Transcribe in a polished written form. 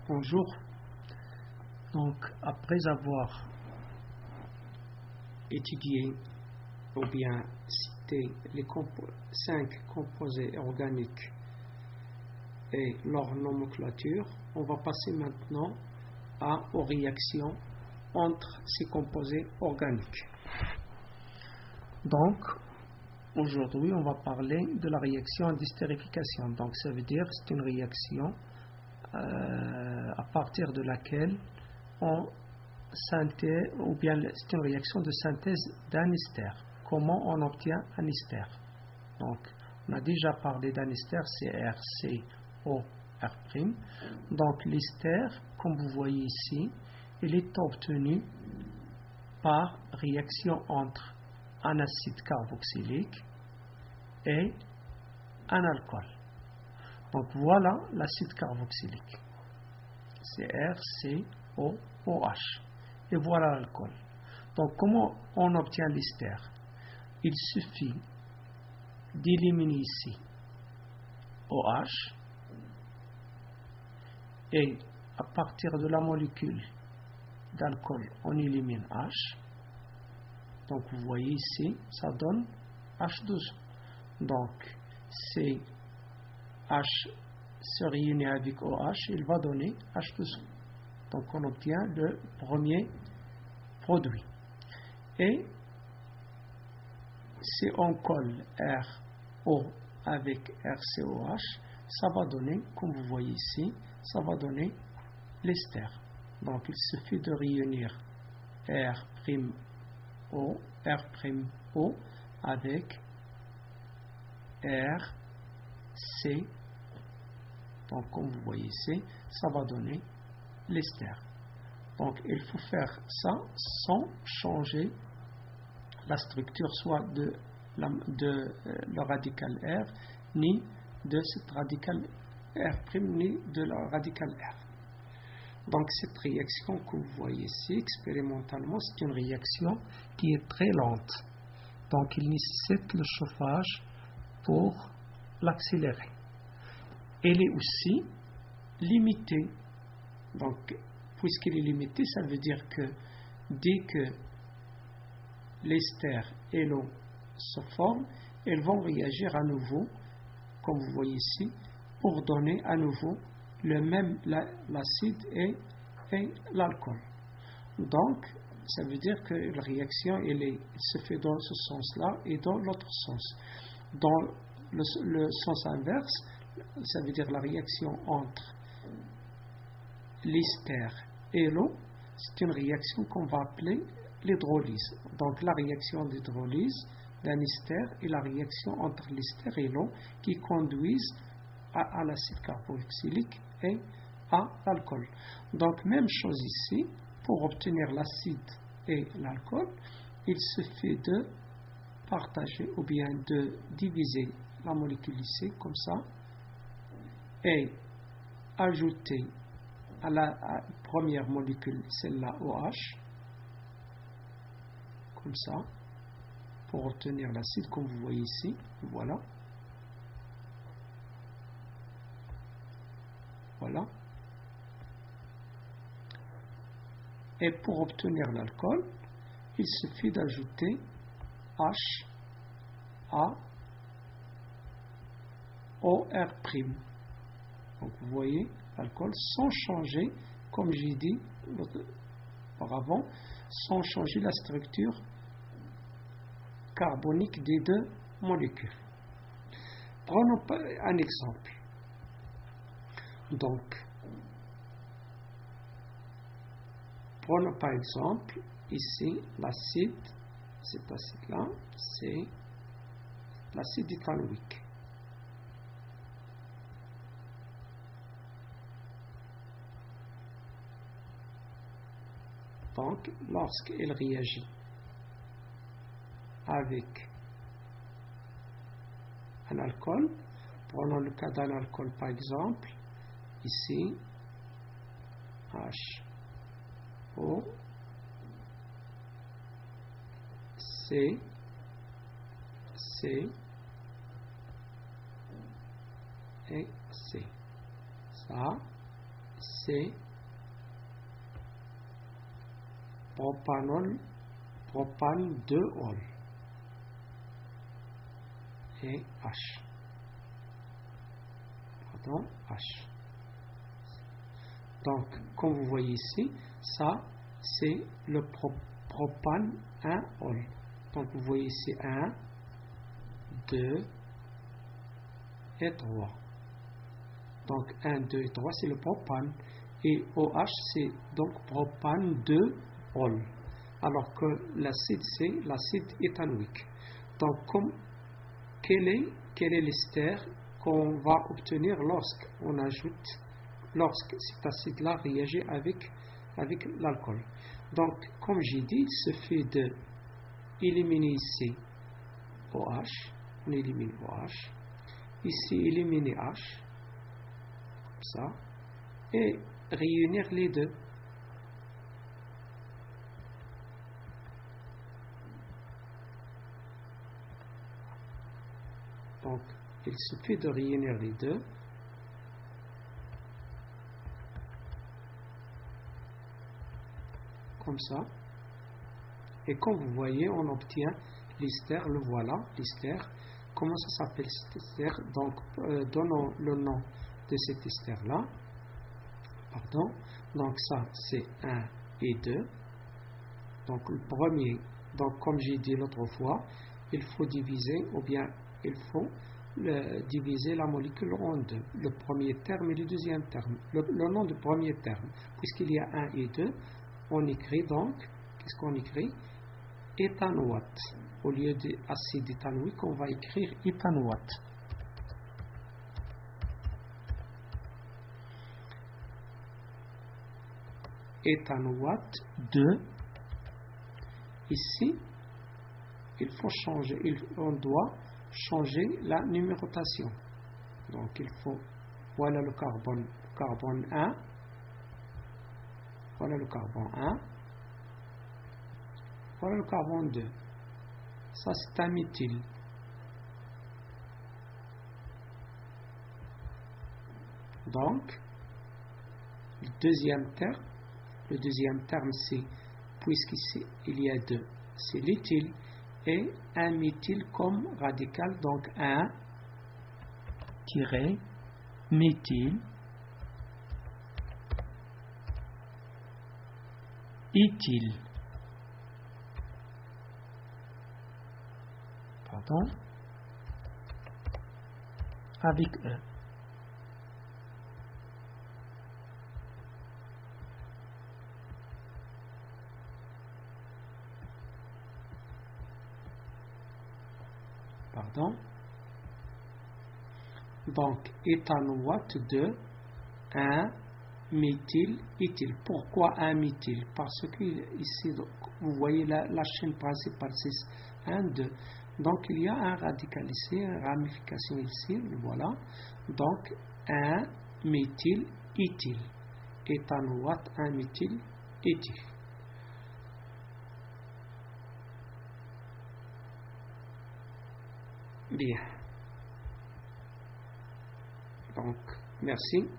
Bonjour. Donc, après avoir étudié ou bien cité les 5 composés organiques et leur nomenclature, on va passer maintenant aux réactions entre ces composés organiques. Donc, aujourd'hui, on va parler de la réaction d'estérification. Donc, ça veut dire que c'est une réaction à partir de laquelle on synthèse, ou bien c'est une réaction de synthèse d'un ester. Comment on obtient un ester? Donc, on a déjà parlé d'un ester, CrCOR'. Donc, l'ester, comme vous voyez ici, il est obtenu par réaction entre un acide carboxylique et un alcool. Donc voilà l'acide carboxylique, CrCOOH, et voilà l'alcool. Donc comment on obtient l'ester? Il suffit d'éliminer ici OH, et à partir de la molécule d'alcool on élimine H. Donc vous voyez ici, ça donne H2O. Donc c'est H se réunit avec OH, il va donner H2O. Donc on obtient le premier produit. Et si on colle RO avec RCOH, ça va donner, comme vous voyez ici, ça va donner l'ester. Donc il suffit de réunir R''O avec RC. Donc comme vous voyez ici, ça va donner l'ester. Donc il faut faire ça sans changer la structure soit de le radical R, ni de cette radical R', ni de la radical R. Donc cette réaction que vous voyez ici, expérimentalement, c'est une réaction qui est très lente. Donc il nécessite le chauffage pour l'accélérer. Elle est aussi limitée. Donc puisqu'elle est limitée, ça veut dire que dès que l'ester et l'eau se forment, elles vont réagir à nouveau, comme vous voyez ici, pour donner à nouveau le même l'acide et l'alcool. Donc, ça veut dire que la réaction elle se fait dans ce sens-là et dans l'autre sens. Dans le sens inverse, ça veut dire la réaction entre l'ester et l'eau, c'est une réaction qu'on va appeler l'hydrolyse. Donc la réaction d'hydrolyse d'un ester et la réaction entre l'ester et l'eau qui conduisent à l'acide carboxylique et à l'alcool. Donc même chose ici, pour obtenir l'acide et l'alcool, il suffit de partager ou bien de diviser la molécule ici comme ça et ajouter à la première molécule, celle-là OH, comme ça, pour obtenir l'acide, comme vous voyez ici, voilà. Voilà. Et pour obtenir l'alcool, il suffit d'ajouter H à OR'. Donc vous voyez l'alcool sans changer, comme j'ai dit auparavant, sans changer la structure carbonique des deux molécules. Prenons un exemple. Donc, prenons par exemple ici l'acide, cet acide-là, c'est l'acide éthanoïque. Donc, lorsqu'il réagit avec un alcool, prenons le cas d'un alcool par exemple, ici, HO, C, et C. Ça, c'est propanol, propane 2-ol et H. Pardon, H. Donc, comme vous voyez ici, ça, c'est le propane 1-ol. Donc, vous voyez ici 1, 2 et 3. Donc, 1, 2 et 3, c'est le propane. Et OH, c'est donc propane 2-ol. Alors que l'acide, c'est l'acide éthanoïque. Donc, quel est l'ester qu'on va obtenir lorsqu'on ajoute, lorsque cet acide-là réagit avec l'alcool. Donc, comme j'ai dit, il suffit de éliminer ici OH, on élimine OH, ici éliminer H, comme ça, et réunir les deux. Donc, il suffit de réunir les deux. Comme ça. Et comme vous voyez, on obtient l'ester, le voilà, l'ester. Comment ça s'appelle cet ester? Donc, donnons le nom de cet ester-là. Pardon. Donc, ça, c'est 1 et 2. Donc, le premier, donc comme j'ai dit l'autre fois, il faut diviser, ou bien il faut diviser la molécule en deux. Le premier terme et le deuxième terme. Le nom du premier terme. Puisqu'il y a 1 et 2, on écrit donc, qu'est-ce qu'on écrit? Éthanoate. Au lieu d'acide éthanoïque, on va écrire éthanoate. Éthanoate 2. Ici, il faut changer, on doit changer la numérotation. Donc, il faut, voilà le carbone 1. Voilà le carbone 1. Voilà le carbone 2. Ça, c'est un méthyle. Donc, le deuxième terme, c'est, puisqu'ici, il y a 2, c'est l'éthyle et un méthyle comme radical, donc 1 méthyle éthyle. Pardon, avec E. Pardon. Donc, éthanoate de 1 méthyle éthyle. Pourquoi 1 méthyle? Parce que ici, vous voyez la chaîne principale, c'est 1, 2. Donc, il y a un radical ici, une ramification ici, voilà. Donc, 1 méthyle éthyle. Éthanoate 1 méthyle éthyle. Bien. Donc, merci.